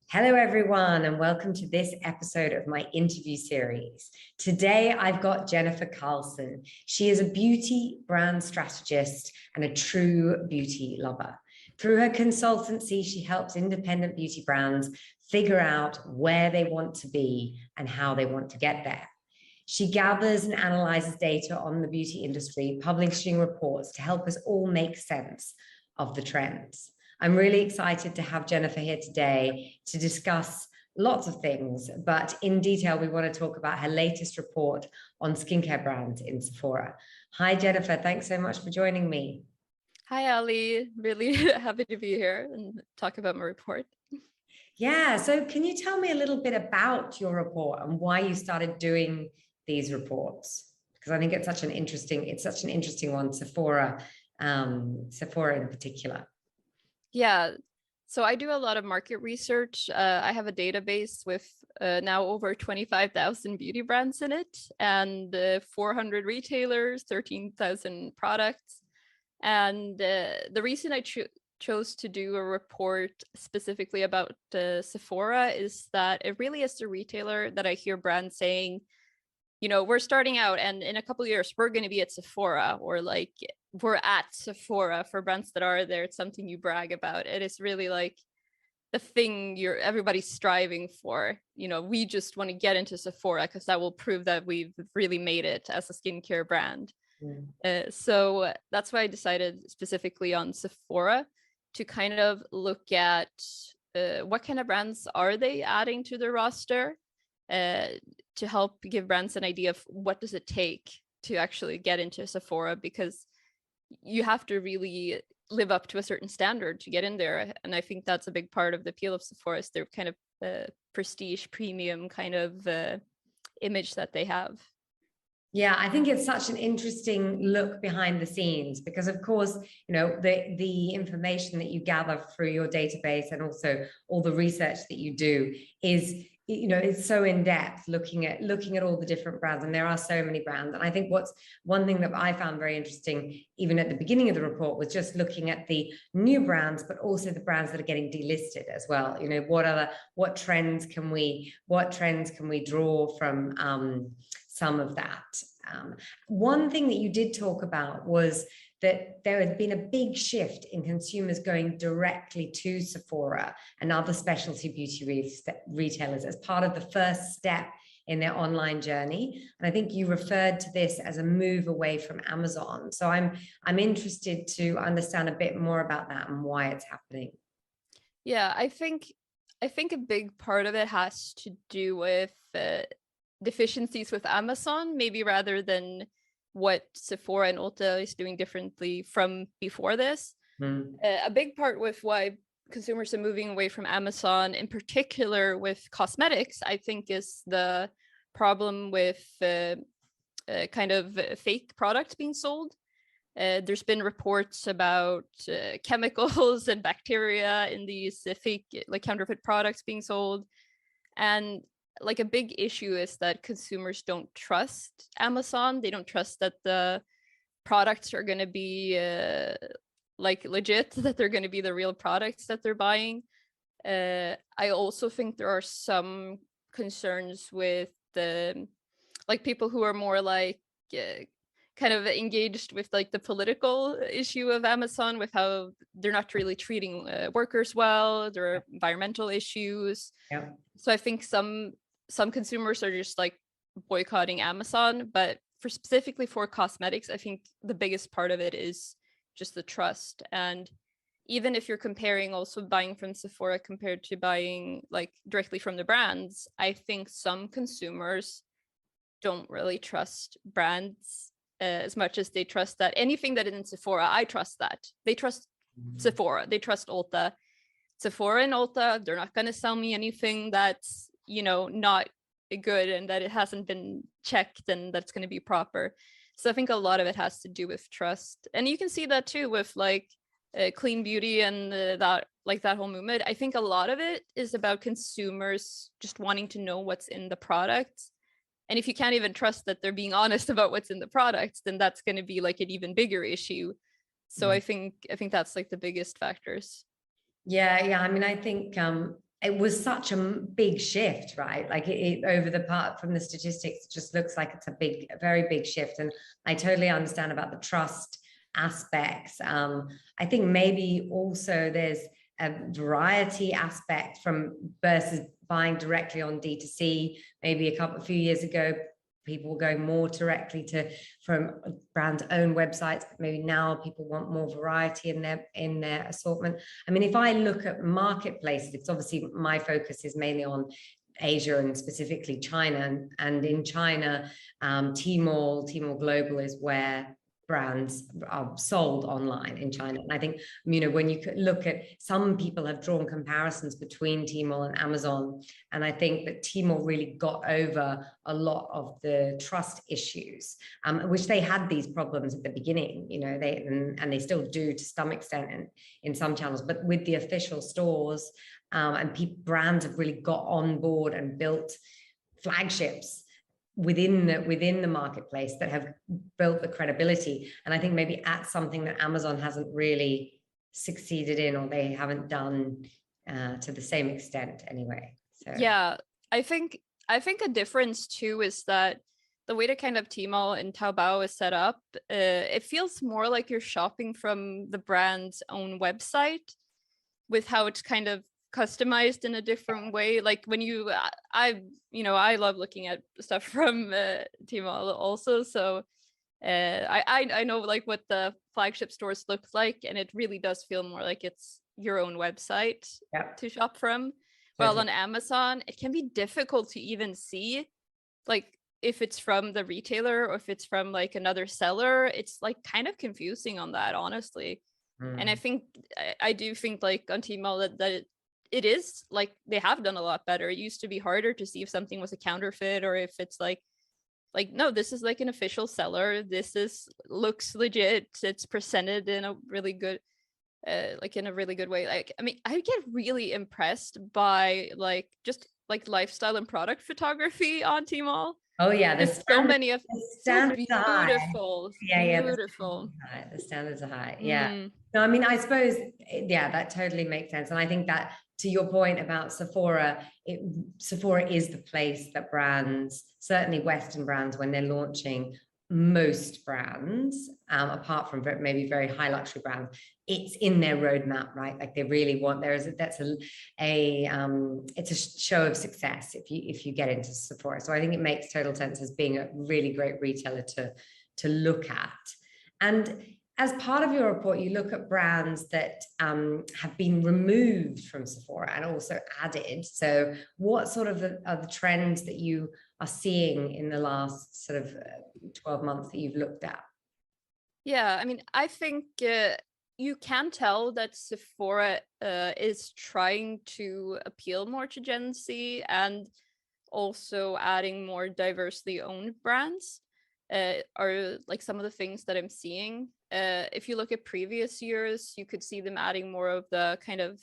Hello, everyone, and welcome to this episode of my interview series. Today, I've got Jennifer Carlsson. She is a beauty brand strategist and a true beauty lover. Through her consultancy, she helps independent beauty brands figure out where they want to be and how they want to get there. She gathers and analyzes data on the beauty industry, publishing reports to help us all make sense of the trends. I'm really excited to have Jennifer here today to discuss lots of things, but in detail, we want to talk about her latest report on skincare brands in Sephora. Hi, Jennifer. Thanks so much for joining me. Hi, Ali. Really happy to be here and talk about my report. Yeah, so can you tell me a little bit about your report and why you started doing these reports? Because I think it's such an interesting one, Sephora in particular. Yeah, so I do a lot of market research. I have a database with now over 25,000 beauty brands in it and 400 retailers, 13,000 products. And the reason I chose to do a report specifically about Sephora is that it really is the retailer that I hear brands saying, you know, we're starting out and in a couple of years, we're going to be at Sephora, or like we're at Sephora. For brands that are there, it's something you brag about. It is really like the thing everybody's striving for. You know, we just want to get into Sephora because that will prove that we've really made it as a skincare brand. So that's why I decided specifically on Sephora to kind of look at what kind of brands are they adding to their roster, to help give brands an idea of what does it take to actually get into Sephora, because you have to really live up to a certain standard to get in there. And I think that's a big part of the appeal of Sephora, is their kind of prestige premium kind of image that they have. Yeah, I think it's such an interesting look behind the scenes because, of course, you know, the information that you gather through your database and also all the research that you do is, you know, it's so in depth, looking at all the different brands, and there are so many brands. And I think what's one thing that I found very interesting, even at the beginning of the report, was just looking at the new brands, but also the brands that are getting delisted as well. You know, what trends can we draw from some of that. One thing that you did talk about was that there has been a big shift in consumers going directly to Sephora and other specialty beauty retailers as part of the first step in their online journey. And I think you referred to this as a move away from Amazon. So I'm interested to understand a bit more about that and why it's happening. Yeah, I think a big part of it has to do with deficiencies with Amazon, maybe, rather than what Sephora and Ulta is doing differently from before this. A big part with why consumers are moving away from Amazon, in particular with cosmetics, I think, is the problem with kind of fake products being sold. There's been reports about chemicals and bacteria in these fake, like, counterfeit products being sold. And like, a big issue is that consumers don't trust Amazon. They don't trust that the products are going to be like legit, that they're going to be the real products that they're buying. I also think there are some concerns with the like people who are more like kind of engaged with like the political issue of Amazon, with how they're not really treating workers well. There are environmental issues. Yeah. So I think some consumers are just like boycotting Amazon, but specifically for cosmetics, I think the biggest part of it is just the trust. And even if you're comparing also buying from Sephora compared to buying like directly from the brands, I think some consumers don't really trust brands as much as they trust that anything that is in Sephora, I trust that. They trust Sephora, they trust Ulta. Sephora and Ulta, they're not going to sell me anything that's, you know, not good and that it hasn't been checked and that's going to be proper. So I think a lot of it has to do with trust. And you can see that too with like clean beauty and that whole movement. I think a lot of it is about consumers just wanting to know what's in the product. And if you can't even trust that they're being honest about what's in the products, then that's going to be like an even bigger issue. So I think that's like the biggest factors. Yeah. I mean, I think it was such a big shift, right? Like over the part from the statistics, it just looks like it's a very big shift. And I totally understand about the trust aspects. I think maybe also there's a variety aspect from versus buying directly on D2C. Maybe a few years ago, people were going more directly from brand own websites, but maybe now people want more variety in their assortment. I mean, if I look at marketplaces, it's obviously my focus is mainly on Asia and specifically China, and in China, Tmall Global is where brands are sold online in China. And I think, when you look at, some people have drawn comparisons between Tmall and Amazon. And I think that Tmall really got over a lot of the trust issues, which they had these problems at the beginning, and they still do to some extent in some channels, but with the official stores, and brands have really got on board and built flagships within the marketplace that have built the credibility. And I think maybe at something that Amazon hasn't really succeeded in, or they haven't done to the same extent anyway. So yeah, I think a difference too is that the way that kind of Tmall and Taobao is set up, it feels more like you're shopping from the brand's own website, with how it's kind of customized in a different way. Like when I love looking at stuff from Tmall also, so I know like what the flagship stores look like, and it really does feel more like it's your own website to shop from. While on Amazon, it can be difficult to even see like if it's from the retailer or if it's from like another seller. It's like kind of confusing on that, honestly. And I do think like on Tmall that it is like they have done a lot better. It used to be harder to see if something was a counterfeit, or if it's like no, this is like an official seller, looks legit, it's presented in a really good in a really good way. Like, I mean, I get really impressed by like just like lifestyle and product photography on Tmall. Oh yeah, there's so many of so beautiful. Yeah, beautiful. The standards are high. Yeah. No, I mean, I suppose, yeah, that totally makes sense. And I think that, to your point about Sephora, Sephora is the place that brands, certainly Western brands, when they're launching, most brands, apart from maybe very high luxury brands, it's in their roadmap, right? Like they really want, it's a show of success if you get into Sephora. So I think it makes total sense as being a really great retailer to look at. And as part of your report, you look at brands that have been removed from Sephora and also added. So what sort of are the trends that you are seeing in the last sort of 12 months that you've looked at? Yeah, I mean, I think you can tell that Sephora is trying to appeal more to Gen Z, and also adding more diversely owned brands are like some of the things that I'm seeing. If you look at previous years, you could see them adding more of the kind of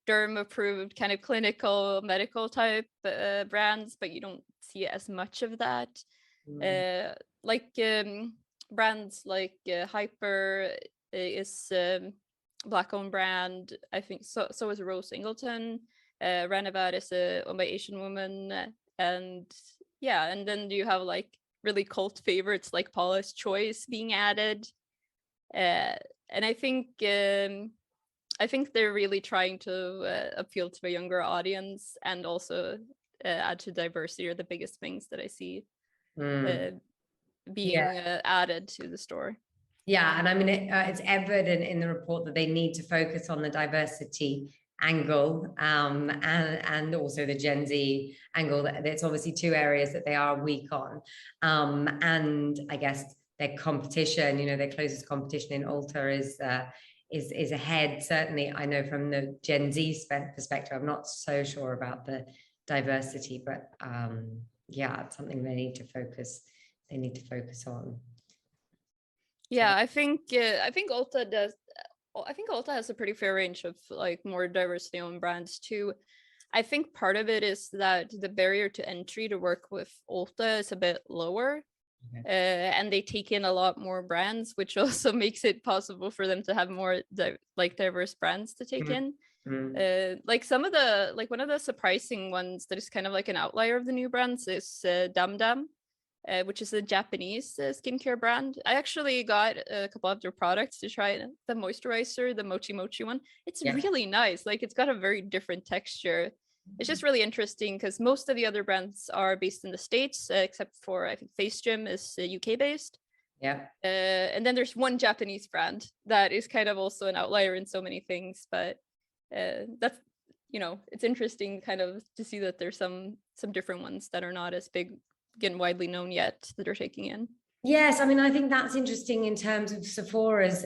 derm approved kind of clinical medical type brands, but you don't see as much of that. Brands like Hyper is Black owned brand. I think so is Rose Singleton. Renovat is owned by Asian woman, and then you have like really cult favorites like Paula's Choice being added, and I think they're really trying to appeal to a younger audience, and also add to diversity are the biggest things that I see being added to the store. Yeah, and I mean, it's evident in the report that they need to focus on the diversity angle, and also the Gen Z angle. It's obviously two areas that they are weak on, and I guess their competition, their closest competition in Ulta is ahead. Certainly, I know from the Gen Z perspective. I'm not so sure about the diversity, but yeah, it's something they need to focus on. Yeah, I think Ulta does. I think Ulta has a pretty fair range of like more diversity owned brands too. I think part of it is that the barrier to entry to work with Ulta is a bit lower. And they take in a lot more brands, which also makes it possible for them to have more diverse brands to take in. Like some of the, like one of the surprising ones that is kind of like an outlier of the new brands is Dam Dam, which is a Japanese skincare brand. I actually got a couple of their products to try it. The moisturizer, the Mochi Mochi one. It's really nice. Like it's got a very different texture. It's just really interesting because most of the other brands are based in the States, except for I think Face Gym is UK based. Yeah. And then there's one Japanese brand that is kind of also an outlier in so many things, but that's, you know, it's interesting kind of to see that there's some different ones that are not as big and widely known yet that are taking in. Yes, I mean, I think that's interesting in terms of Sephora's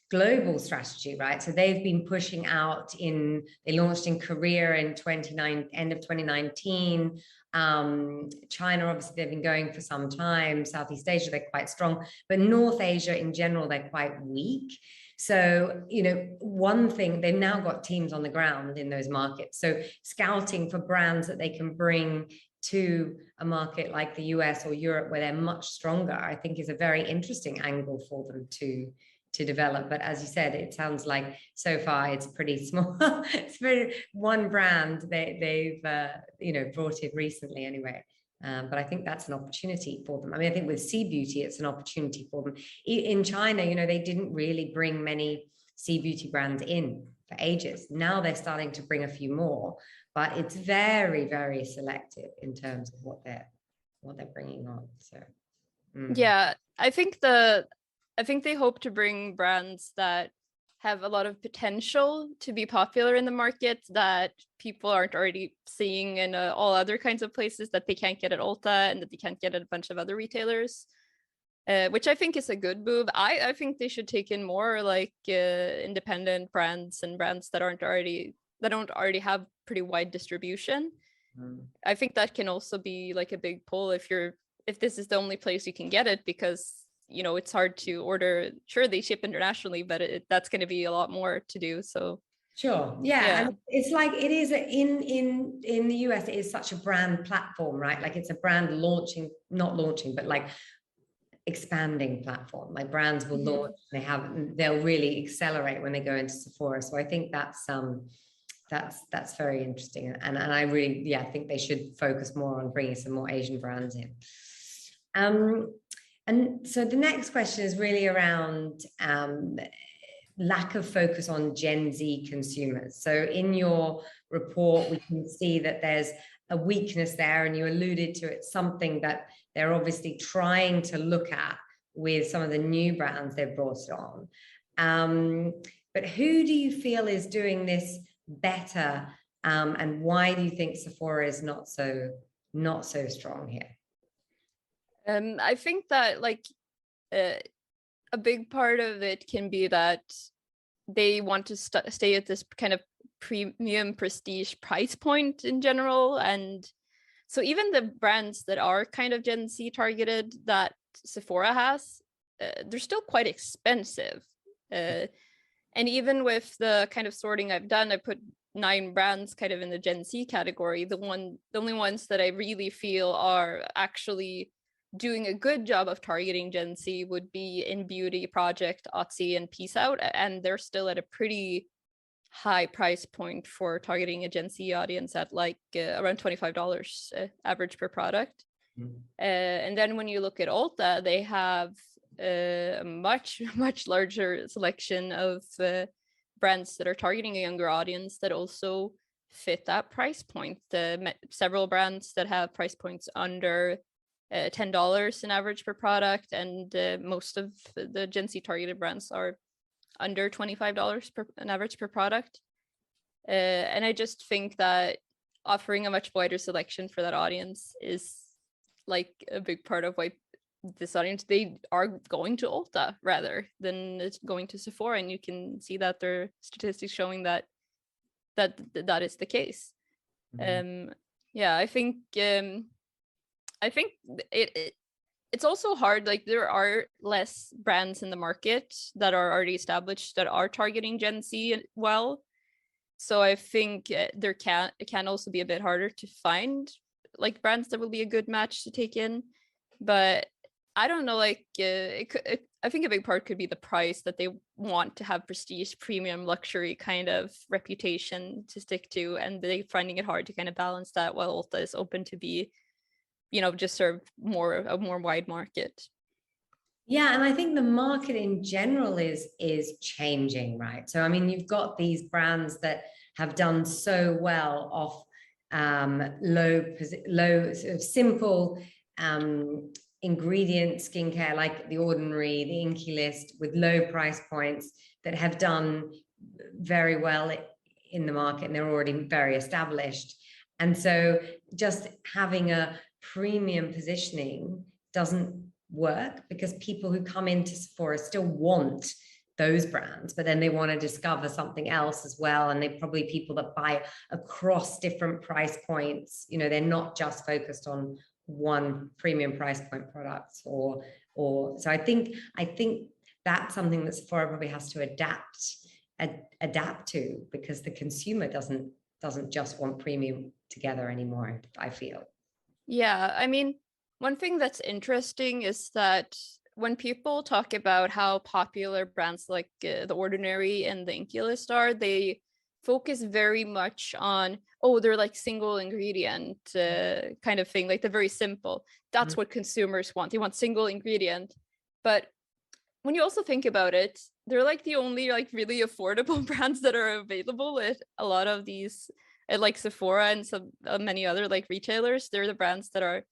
global strategy, right? So they've been pushing out they launched in Korea in end of 2019. China, obviously, they've been going for some time. Southeast Asia, they're quite strong, but North Asia in general, they're quite weak. So, you know, one thing, they've now got teams on the ground in those markets. So scouting for brands that they can bring to a market like the US or Europe where they're much stronger, I think is a very interesting angle for them to develop. But as you said, it sounds like so far it's pretty small. It's very one brand they've you know, brought in recently anyway. But I think that's an opportunity for them. I mean, I think with Sea Beauty, it's an opportunity for them. In China, you know, they didn't really bring many Sea Beauty brands in for ages. Now they're starting to bring a few more, but it's very, very selective in terms of what they're bringing on. So, yeah, I think they hope to bring brands that have a lot of potential to be popular in the market that people aren't already seeing in all other kinds of places that they can't get at Ulta and that they can't get at a bunch of other retailers, which I think is a good move. I think they should take in more like independent brands and brands that don't already have pretty wide distribution. I think that can also be like a big pull if this is the only place you can get it, because you know, it's hard to order. Sure, they ship internationally, but that's going to be a lot more to do. So sure, yeah. And it's like it is in the US. It is such a brand platform, right? Like it's a brand not launching, but like expanding platform. Like brands will launch. They'll really accelerate when they go into Sephora. So I think that's very interesting. And I really, think they should focus more on bringing some more Asian brands in. And so the next question is really around lack of focus on Gen Z consumers. So in your report, we can see that there's a weakness there, and you alluded to it, something that they're obviously trying to look at with some of the new brands they've brought on. But who do you feel is doing this better, and why do you think Sephora is not so strong here? I think that like a big part of it can be that they want to stay at this kind of premium prestige price point in general. And so even the brands that are kind of Gen Z targeted that Sephora has, they're still quite expensive. And even with the kind of sorting I've done, I put 9 brands kind of in the Gen Z category. The only ones that I really feel are actually doing a good job of targeting Gen Z would be In Beauty, Project, Otzi, and Peace Out, and they're still at a pretty high price point for targeting a Gen Z audience at like around $25 average per product. And then when you look at Ulta, they have a much larger selection of brands that are targeting a younger audience that also fit that price point. Several brands that have price points under $10 in average per product, and most of the Gen Z targeted brands are under $25 an average per product. And I just think that offering a much wider selection for that audience is like a big part of why this audience, they are going to Ulta rather than going to Sephora, and you can see that there are statistics showing that is the case. I think it's also hard. Like there are less brands in the market that are already established that are targeting Gen Z well. So I think it can also be a bit harder to find like brands that will be a good match to take in. But I don't know, like I think a big part could be the price, that they want to have prestige, premium, luxury kind of reputation to stick to, and they finding it hard to kind of balance that, while Ulta is open to be, just serve a more wide market. Yeah, and I think the market in general is changing, right? So I mean, you've got these brands that have done so well off low sort of simple ingredient skincare, like The Ordinary, the Inky List, with low price points, that have done very well in the market, and they're already very established. And so just having a premium positioning doesn't work, because people who come into Sephora still want those brands, but then they want to discover something else as well. And they probably people that buy across different price points. They're not just focused on one premium price point products, or so I think that's something that Sephora probably has to adapt to, because the consumer doesn't just want premium together anymore, I feel. Yeah, I mean, one thing that's interesting is that when people talk about how popular brands like The Ordinary and the Inky List are, they focus very much on, oh, they're like single ingredient kind of thing, like they're very simple. That's what consumers want. They want single ingredient. But when you also think about it, they're like the only like really affordable brands that are available at a lot of these, at like Sephora and some many other like retailers. They're the brands that are,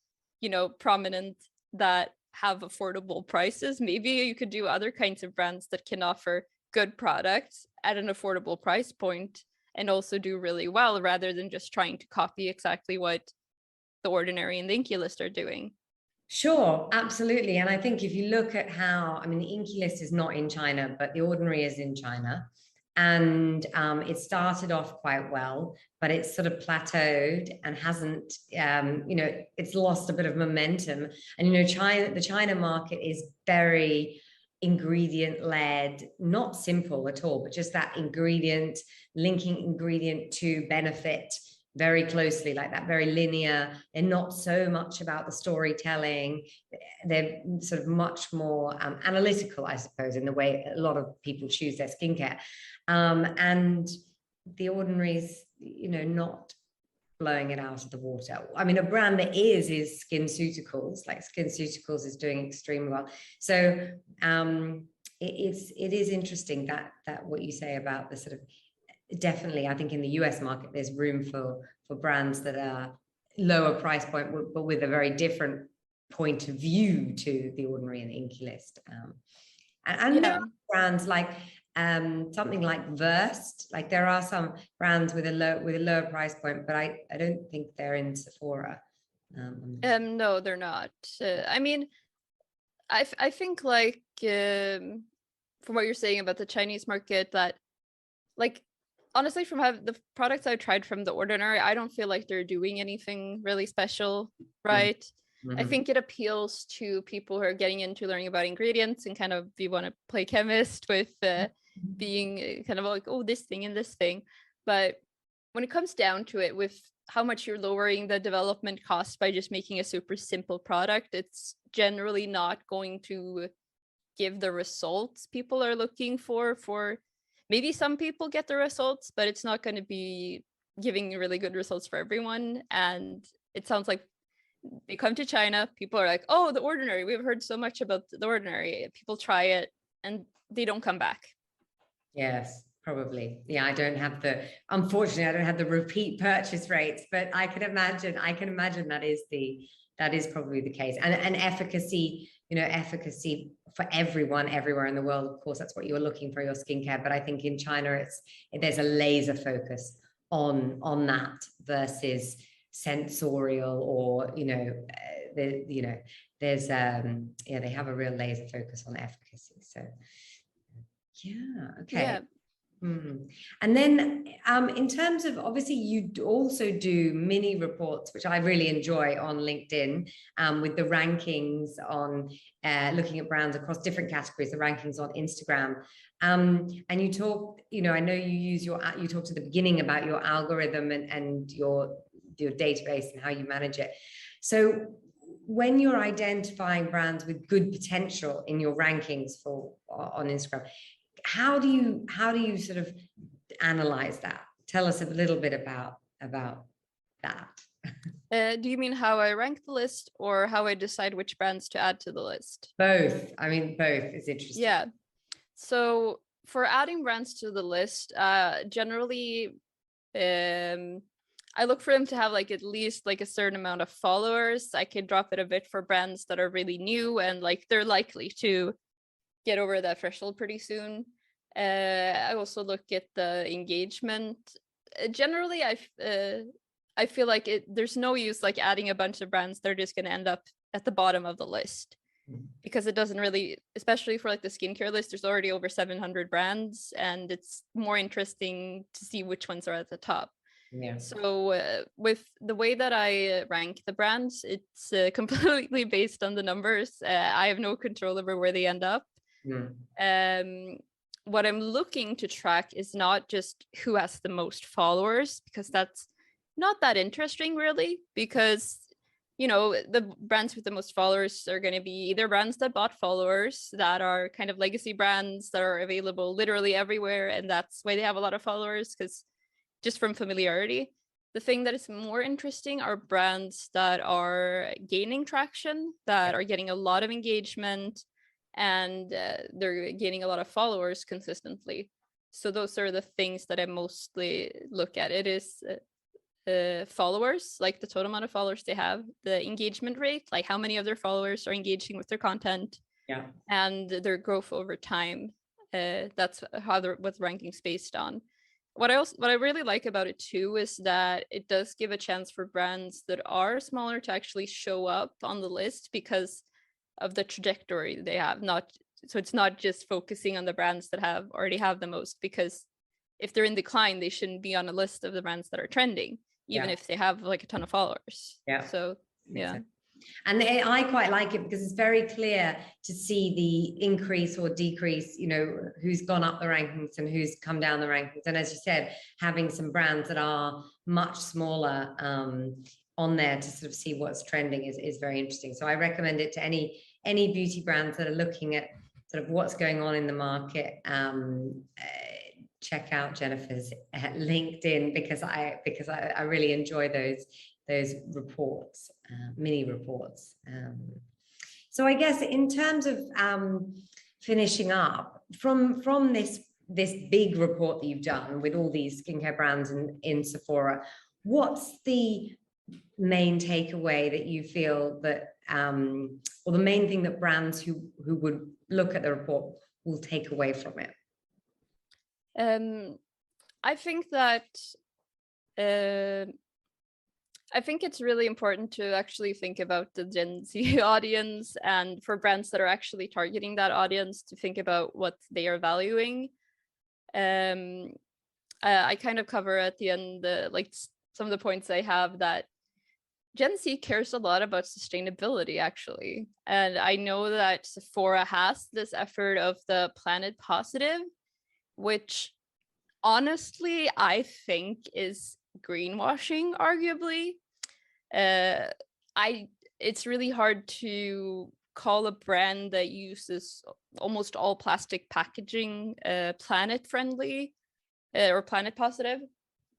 prominent, that have affordable prices. Maybe you could do other kinds of brands that can offer good products at an affordable price point and also do really well, rather than just trying to copy exactly what The Ordinary and the Inky List are doing. Sure, absolutely. And I think if you look at how, I mean, the Inky List is not in China, but The Ordinary is in China. And it started off quite well, but it's sort of plateaued and hasn't, it's lost a bit of momentum. And, the China market is very ingredient led, not simple at all, but just that ingredient, linking ingredient to benefit very closely, like that, very linear. They're not so much about the storytelling. They're sort of much more analytical, I suppose, in the way a lot of people choose their skincare. And The Ordinary is, not blowing it out of the water. I mean, a brand that is SkinCeuticals. Like SkinCeuticals is doing extremely well. So it is interesting that what you say about the sort of, definitely, I think in the US market, there's room for brands that are lower price point, but with a very different point of view to The Ordinary and the Inky List. And there are brands like something like Versed. Like there are some brands with a lower price point, but I don't think they're in Sephora. No, they're not. I mean, I think like from what you're saying about the Chinese market, that like, honestly, from the products I've tried from The Ordinary, I don't feel like they're doing anything really special, right? Mm-hmm. I think it appeals to people who are getting into learning about ingredients and kind of, you want to play chemist with being kind of like, oh, this thing and this thing. But when it comes down to it, with how much you're lowering the development cost by just making a super simple product, it's generally not going to give the results people are looking for. Maybe some people get the results, but it's not going to be giving really good results for everyone. And it sounds like they come to China, people are like, oh, The Ordinary, we've heard so much about The Ordinary. People try it and they don't come back. Yes, probably. Yeah, unfortunately, I don't have the repeat purchase rates, but I can imagine that is probably the case. And efficacy, efficacy for everyone, everywhere in the world. Of course, that's what you're looking for, your skincare. But I think in China, there's a laser focus on that versus sensorial, or there's they have a real laser focus on efficacy. So yeah, okay. Yeah. And then in terms of, obviously you also do mini reports, which I really enjoy, on LinkedIn, with the rankings on looking at brands across different categories, the rankings on Instagram. And you talk, I know you talked at the beginning about your algorithm and your database and how you manage it. So when you're identifying brands with good potential in your rankings on Instagram, how do you sort of analyze that? Tell us a little bit about that. Do you mean how I rank the list or how I decide which brands to add to the list? Both. I mean, both is interesting. Yeah. So for adding brands to the list, generally, I look for them to have like at least like a certain amount of followers. I could drop it a bit for brands that are really new and like they're likely to get over that threshold pretty soon. I also look at the engagement. Generally, I feel like there's no use like adding a bunch of brands that are just going to end up at the bottom of the list, because it doesn't really, especially for like the skincare list, there's already over 700 brands and it's more interesting to see which ones are at the top. Yeah. So with the way that I rank the brands, it's completely based on the numbers. I have no control over where they end up. What I'm looking to track is not just who has the most followers, because that's not that interesting really, because the brands with the most followers are going to be either brands that bought followers, that are kind of legacy brands that are available literally everywhere, and that's why they have a lot of followers, because just from familiarity. The thing that is more interesting are brands that are gaining traction, that are getting a lot of engagement, and they're gaining a lot of followers consistently. So those are the things that I mostly look at. It is followers, like the total amount of followers they have, the engagement rate, like how many of their followers are engaging with their content, and their growth over time. That's what the ranking's based on. What I really like about it too is that it does give a chance for brands that are smaller to actually show up on the list because of the trajectory they have. So it's not just focusing on the brands that already have the most, because if they're in decline, they shouldn't be on a list of the brands that are trending, even if they have like a ton of followers. So yeah. And I quite like it because it's very clear to see the increase or decrease, who's gone up the rankings and who's come down the rankings. And as you said, having some brands that are much smaller on there to sort of see what's trending is very interesting. So I recommend it to any beauty brands that are looking at sort of what's going on in the market. Check out Jennifer's LinkedIn because I really enjoy those reports, mini reports. So I guess in terms of finishing up from this big report that you've done with all these skincare brands in Sephora, what's the main takeaway that you feel that, or the main thing that brands who would look at the report will take away from it? I think that I think it's really important to actually think about the Gen Z audience, and for brands that are actually targeting that audience to think about what they are valuing. I kind of cover at the end like some of the points I have, that Gen Z cares a lot about sustainability actually. And I know that Sephora has this effort of the Planet Positive, which honestly I think is greenwashing, arguably. It's really hard to call a brand that uses almost all plastic packaging planet friendly or planet positive.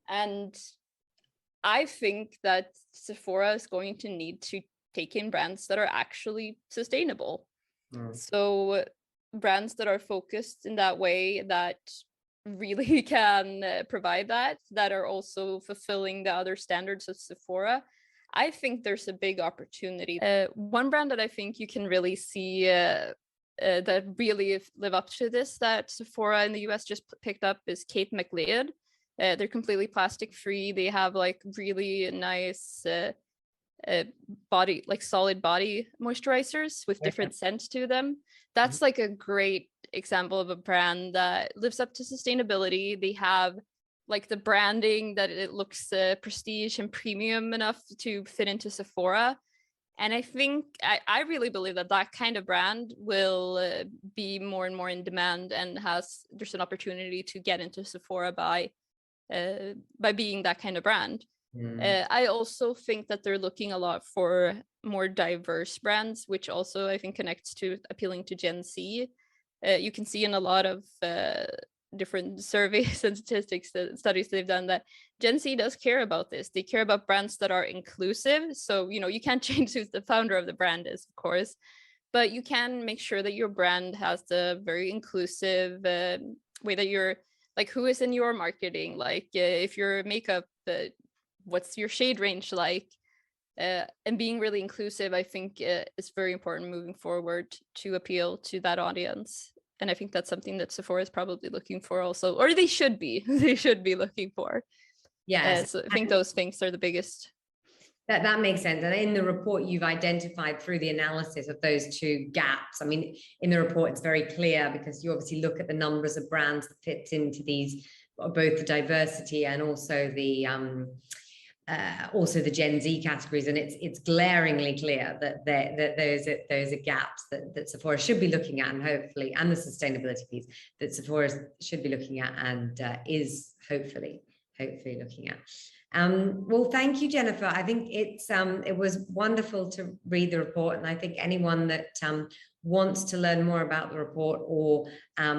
And I think that Sephora is going to need to take in brands that are actually sustainable. So brands that are focused in that way, that really can provide that are also fulfilling the other standards of Sephora, I think there's a big opportunity. One brand that I think you can really see that really live up to this, that Sephora in the US just picked up, is Kate McLeod. They're completely plastic free. They have like really nice body, like solid body moisturizers with different scents to them. That's like a great example of a brand that lives up to sustainability. They have like the branding that it looks prestige and premium enough to fit into Sephora. And I think I really believe that kind of brand will be more and more in demand, and there's an opportunity to get into Sephora by being that kind of brand. I also think that they're looking a lot for more diverse brands, which also I think connects to appealing to Gen Z. You can see in a lot of different surveys and statistics, studies they've done, that Gen Z does care about this. They care about brands that are inclusive. So, you know, you can't change who the founder of the brand is, of course, but you can make sure that your brand has the very inclusive way that you're, like, who is in your marketing, like if your makeup, what's your shade range like, and being really inclusive, I think is very important moving forward to appeal to that audience. And I think that's something that Sephora is probably looking for also, or they should be. They should be looking for. Yes. So I think those things are the biggest. That makes sense. And in the report, you've identified through the analysis of those two gaps. I mean, in the report, it's very clear because you obviously look at the numbers of brands that fit into these, both the diversity and also the Gen Z categories, and it's glaringly clear that those are gaps that Sephora should be looking at, and hopefully, and the sustainability piece that Sephora should be looking at, and is hopefully looking at. Well, thank you, Jennifer. I think it was wonderful to read the report, and I think anyone that wants to learn more about the report or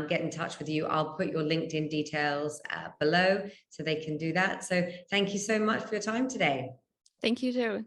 get in touch with you, I'll put your LinkedIn details below so they can do that. So thank you so much for your time today. Thank you too.